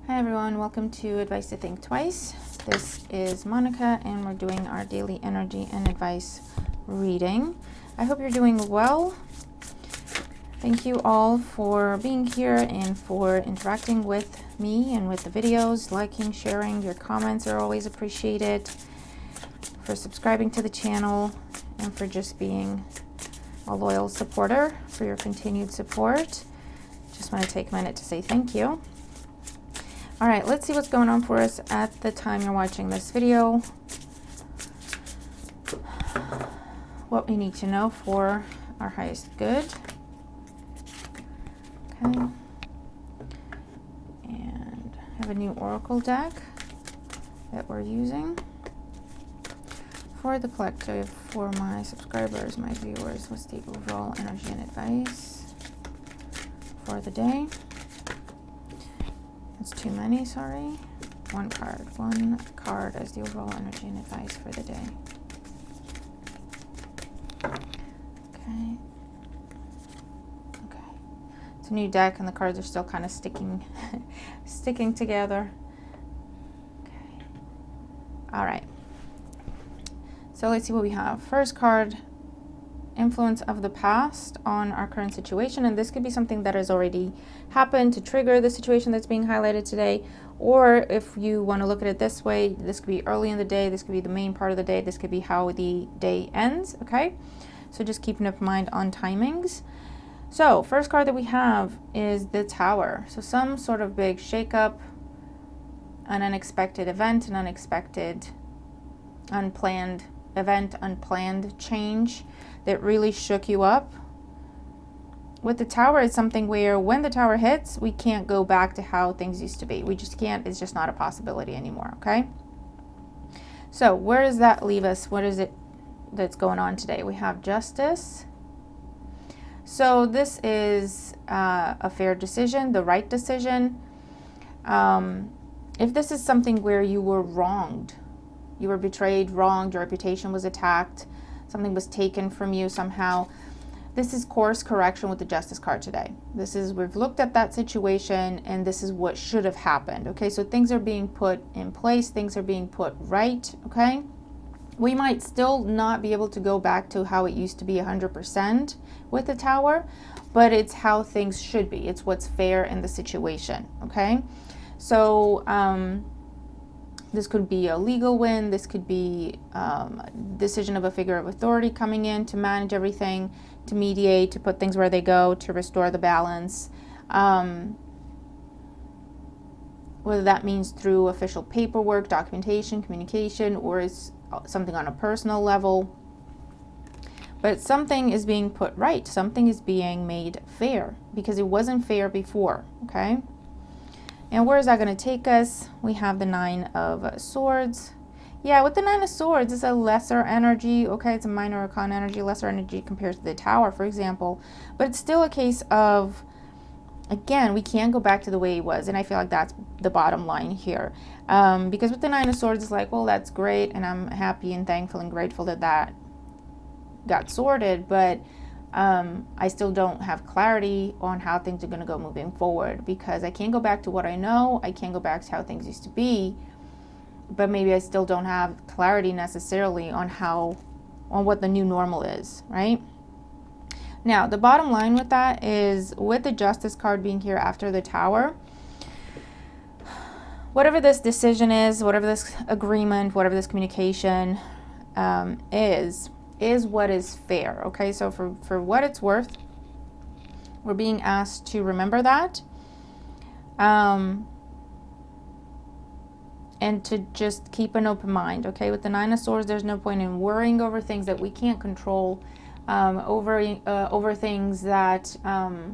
Hi everyone, welcome to Advice to Think Twice. This is Monica and we're doing our daily energy and advice reading. I hope you're doing well. Thank you all for being here and for interacting with me and with the videos, liking, sharing. Your comments are always appreciated, for subscribing to the channel, and for just being a loyal supporter, for your continued support. Just want to take a minute to say thank you. All right, let's see what's going on for us at the time you're watching this video. What we need to know for our highest good. Okay. And I have a new oracle deck that we're using for the collective, for my subscribers, my viewers. What's the overall energy and advice for the day? It's too many, sorry. One card as the overall energy and advice for the day. Okay. Okay. It's a new deck and the cards are still kind of sticking together. Okay. All right. So let's see what we have. First card, influence of the past on our current situation, and this could be something that has already happened to trigger the situation that's being highlighted today, or if you want to look at it this way, this could be early in the day, this could be the main part of the day, this could be how the day ends. Okay, so just keeping in mind on timings. So first card that we have is the Tower. So some sort of big shakeup, an unexpected event, an unexpected, unplanned event, unplanned change that really shook you up. With the Tower, it's something where when the Tower hits, we can't go back to how things used to be. We just can't. It's just not a possibility anymore. Okay, so where does that leave us? What is it that's going on today? We have Justice. So this is a fair decision, the right decision. If this is something where you were wronged, you were betrayed, wronged, your reputation was attacked, something was taken from you somehow, this is course correction with the Justice card today. This is, we've looked at that situation and this is what should have happened. Okay, so things are being put in place, things are being put right. Okay, we might still not be able to go back to how it used to be 100% with the Tower, but it's how things should be. It's what's fair in the situation. Okay, so this could be a legal win. This could be a decision of a figure of authority coming in to manage everything, to mediate, to put things where they go, to restore the balance. Whether that means through official paperwork, documentation, communication, or is something on a personal level. But something is being put right. Something is being made fair because it wasn't fair before. Okay. And where is that going to take us? We have the Nine of Swords. Yeah, with the Nine of Swords, it's a lesser energy. Okay, it's a minor arcana energy, lesser energy compared to the Tower, for example. But it's still a case of, again, we can't go back to the way it was. And I feel like that's the bottom line here. Because with the Nine of Swords, it's like, well, that's great. And I'm happy and thankful and grateful that that got sorted. But I still don't have clarity on how things are going to go moving forward, because I can't go back to what I know. I can't go back to how things used to be, but maybe I still don't have clarity necessarily on what the new normal is, right? Now, the bottom line with that is, with the Justice card being here after the Tower, whatever this decision is, whatever this agreement, whatever this communication is what is fair. Okay, so for what it's worth, we're being asked to remember that, and to just keep an open mind. Okay, with the Nine of Swords, there's no point in worrying over things that we can't control, over things that are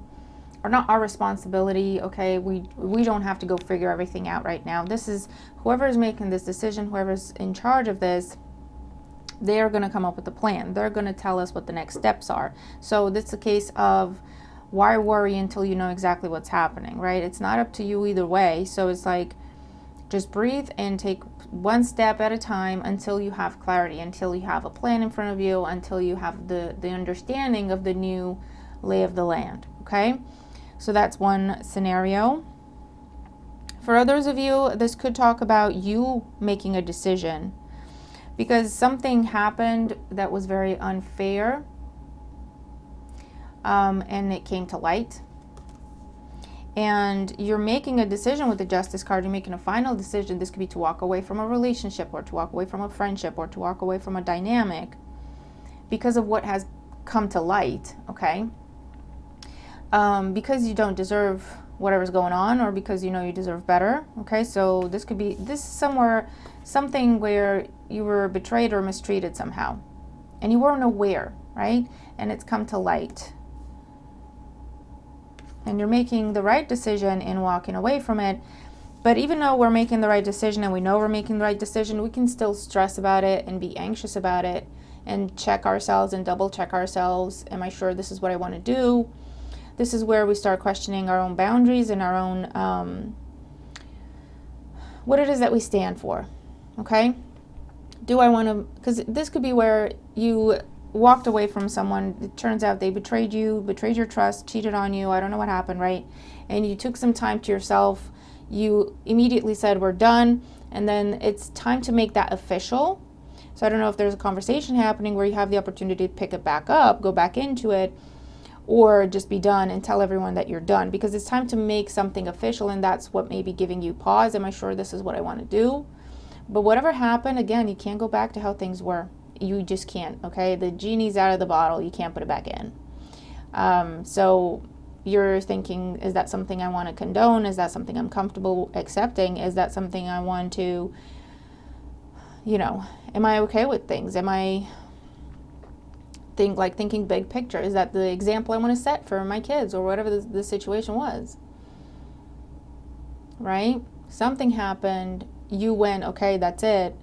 not our responsibility. Okay, we don't have to go figure everything out right now. This is whoever is making this decision, whoever's in charge of this, they're going to come up with a plan. They're going to tell us what the next steps are. So this is a case of, why worry until you know exactly what's happening, right? It's not up to you either way. So it's like, just breathe and take one step at a time until you have clarity, until you have a plan in front of you, until you have the understanding of the new lay of the land. Okay, so that's one scenario. For others of you, this could talk about you making a decision because something happened that was very unfair, and it came to light. And you're making a decision with the Justice card. You're making a final decision. This could be to walk away from a relationship, or to walk away from a friendship, or to walk away from a dynamic because of what has come to light, okay? Because you don't deserve whatever's going on, or because you know you deserve better, okay? So this is something where you were betrayed or mistreated somehow, and you weren't aware, right? And it's come to light. And you're making the right decision in walking away from it. But even though we're making the right decision and we know we're making the right decision, we can still stress about it and be anxious about it and check ourselves and double check ourselves. Am I sure this is what I want to do? This is where we start questioning our own boundaries and our own, what it is that we stand for, okay? Do I want to, because this could be where you walked away from someone. It turns out they betrayed you, betrayed your trust, cheated on you. I don't know what happened, right? And you took some time to yourself. You immediately said, we're done. And then it's time to make that official. So I don't know if there's a conversation happening where you have the opportunity to pick it back up, go back into it, or just be done and tell everyone that you're done, because it's time to make something official. And that's what may be giving you pause. Am I sure this is what I want to do? But whatever happened, again, you can't go back to how things were. You just can't, okay? The genie's out of the bottle. You can't put it back in. So you're thinking, is that something I want to condone? Is that something I'm comfortable accepting? Is that something I want to, am I okay with things? Am I thinking big picture? Is that the example I want to set for my kids, or whatever the situation was, right? Something happened. You went, okay, that's it,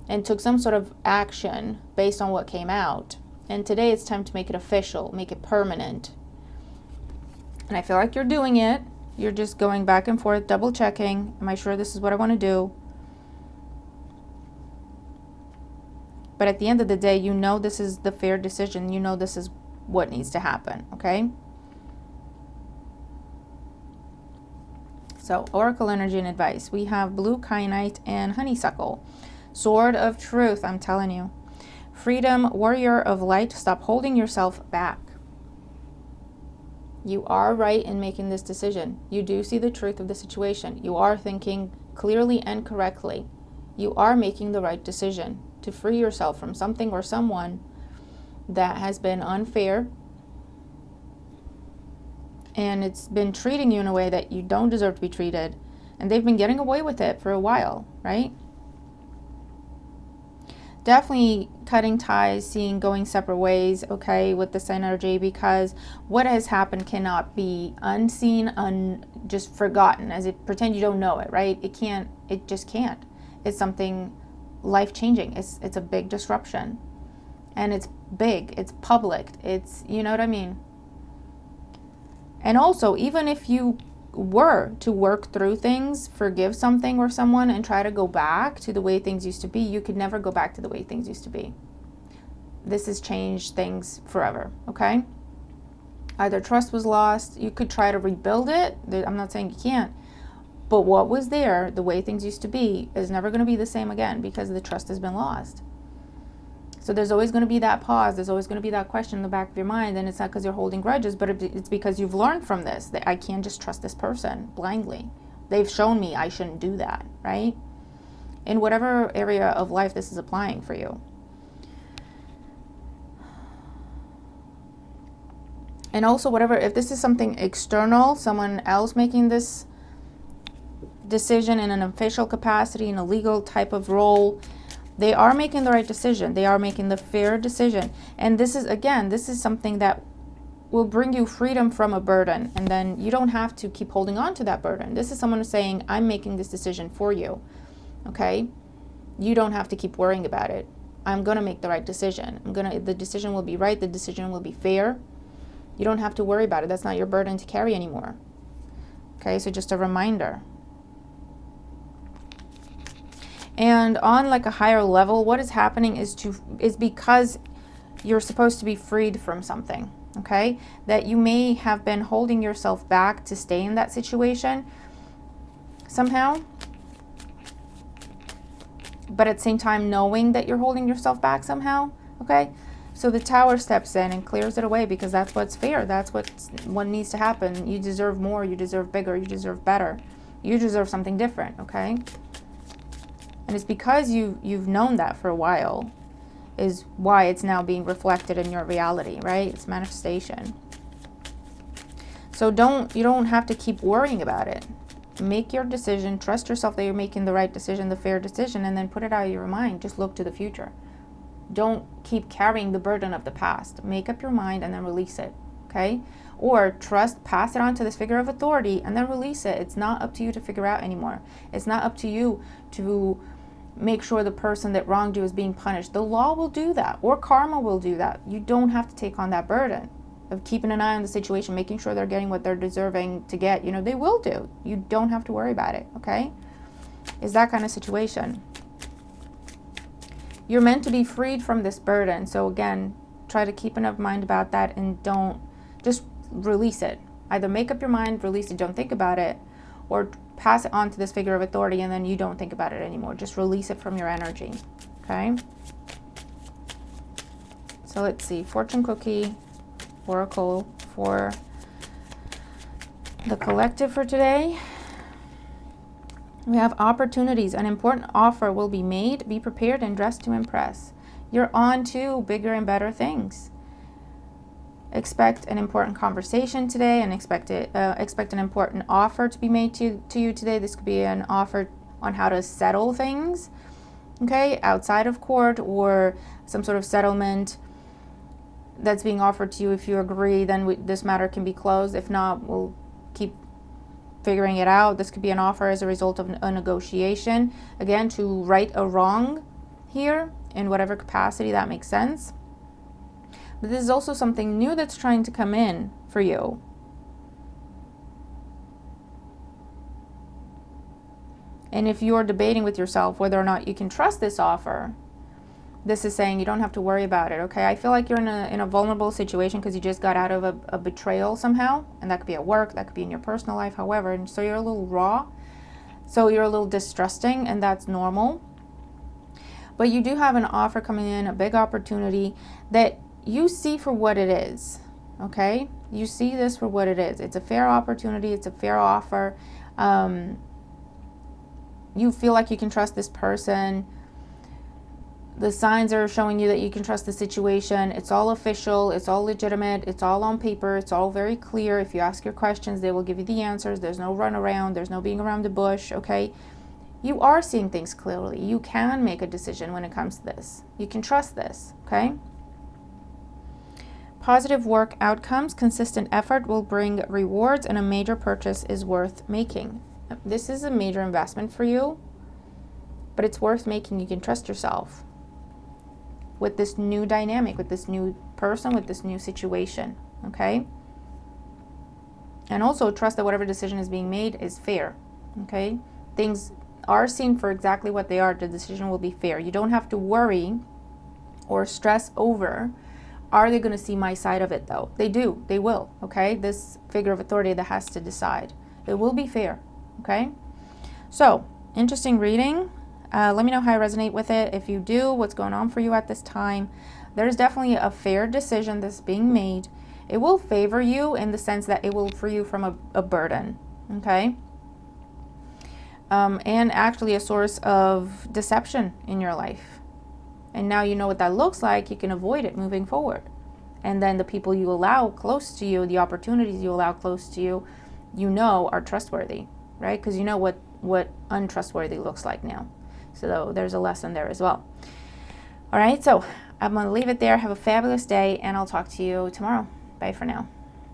and took some sort of action based on what came out. And today it's time to make it official, make it permanent. And I feel like you're doing it. You're just going back and forth, double checking. Am I sure this is what I want to do? But at the end of the day, you know this is the fair decision. You know this is what needs to happen, okay? So, Oracle energy and advice. We have blue kyanite and honeysuckle. Sword of truth, I'm telling you. Freedom, warrior of light, stop holding yourself back. You are right in making this decision. You do see the truth of the situation. You are thinking clearly and correctly. You are making the right decision to free yourself from something or someone that has been unfair, and it's been treating you in a way that you don't deserve to be treated, and they've been getting away with it for a while, right? Definitely cutting ties, seeing going separate ways, okay, with this energy, because what has happened cannot be unseen, just forgotten, as if pretend you don't know it, right? It just can't. It's something life-changing. It's a big disruption, and it's big, it's public, it's, you know what I mean? And also, even if you were to work through things, forgive something or someone, and try to go back to the way things used to be, you could never go back to the way things used to be. This has changed things forever, okay? Either trust was lost, you could try to rebuild it. I'm not saying you can't, but what was there, the way things used to be, is never going to be the same again, because the trust has been lost. So there's always going to be that pause. There's always going to be that question in the back of your mind. And it's not because you're holding grudges, but it's because you've learned from this that I can't just trust this person blindly. They've shown me I shouldn't do that, right? In whatever area of life this is applying for you. And also, if this is something external, someone else making this decision in an official capacity, in a legal type of role, they are making the right decision. They are making the fair decision. And this is something that will bring you freedom from a burden. And then you don't have to keep holding on to that burden. This is someone who's saying, I'm making this decision for you. Okay? You don't have to keep worrying about it. I'm going to make the right decision. The decision will be right. The decision will be fair. You don't have to worry about it. That's not your burden to carry anymore. Okay? So just a reminder. And on like a higher level, what is happening is because you're supposed to be freed from something, okay? That you may have been holding yourself back to stay in that situation. somehow. But at the same time, knowing that you're holding yourself back somehow, okay? So the Tower steps in and clears it away, because that's what's fair. That's what needs to happen. You deserve more. You deserve bigger. You deserve better. You deserve something different, okay? And it's because you've known that for a while is why it's now being reflected in your reality, right? It's manifestation. So you don't have to keep worrying about it. Make your decision, trust yourself that you're making the right decision, the fair decision, and then put it out of your mind. Just look to the future. Don't keep carrying the burden of the past. Make up your mind and then release it, okay? Or pass it on to this figure of authority and then release it. It's not up to you to figure out anymore. It's not up to you to make sure the person that wronged you is being punished. The law will do that, or karma will do that. You don't have to take on that burden of keeping an eye on the situation, making sure they're getting what they're deserving to get. They will do. You don't have to worry about it, okay? It's that kind of situation. You're meant to be freed from this burden. So again, try to keep enough mind about that and don't just release it. Either make up your mind, release it, don't think about it, or pass it on to this figure of authority and then you don't think about it anymore. Just release it from your energy, okay? So let's see, fortune cookie, oracle for the collective for today. We have opportunities. An important offer will be made. Be prepared and dress to impress. You're on to bigger and better things. Expect an important conversation today, and expect an important offer to be made to you today. This could be an offer on how to settle things, okay, outside of court, or some sort of settlement that's being offered to you. If you agree, then this matter can be closed. If not, we'll keep figuring it out. This could be an offer as a result of a negotiation, again, to right a wrong here in whatever capacity that makes sense. But this is also something new that's trying to come in for you. And if you're debating with yourself whether or not you can trust this offer, this is saying you don't have to worry about it, okay? I feel like you're in a vulnerable situation because you just got out of a betrayal somehow, and that could be at work, that could be in your personal life, however, and so you're a little raw, so you're a little distrusting, and that's normal. But you do have an offer coming in, a big opportunity that you see for what it is, okay? You see this for what it is. It's a fair opportunity, it's a fair offer. You feel like you can trust this person. The signs are showing you that you can trust the situation. It's all official. It's all legitimate. It's all on paper. It's all very clear. If you ask your questions, they will give you the answers. There's no run around. There's no being around the bush, okay? You are seeing things clearly. You can make a decision when it comes to this. You can trust this, okay? Positive work outcomes. Consistent effort will bring rewards, and a major purchase is worth making. This is a major investment for you, but it's worth making. You can trust yourself with this new dynamic, with this new person, with this new situation, okay? And also trust that whatever decision is being made is fair, okay? Things are seen for exactly what they are. The decision will be fair. You don't have to worry or stress over, are they going to see my side of it though? They do, they will, okay? This figure of authority that has to decide. It will be fair, okay? So, interesting reading. Let me know how I resonate with it. If you do, what's going on for you at this time. There's definitely a fair decision that's being made. It will favor you in the sense that it will free you from a burden, okay? And actually a source of deception in your life. And now you know what that looks like. You can avoid it moving forward. And then the people you allow close to you, the opportunities you allow close to you, you know are trustworthy, right? Because you know what untrustworthy looks like now. So there's a lesson there as well. All right, so I'm going to leave it there. Have a fabulous day, and I'll talk to you tomorrow. Bye for now.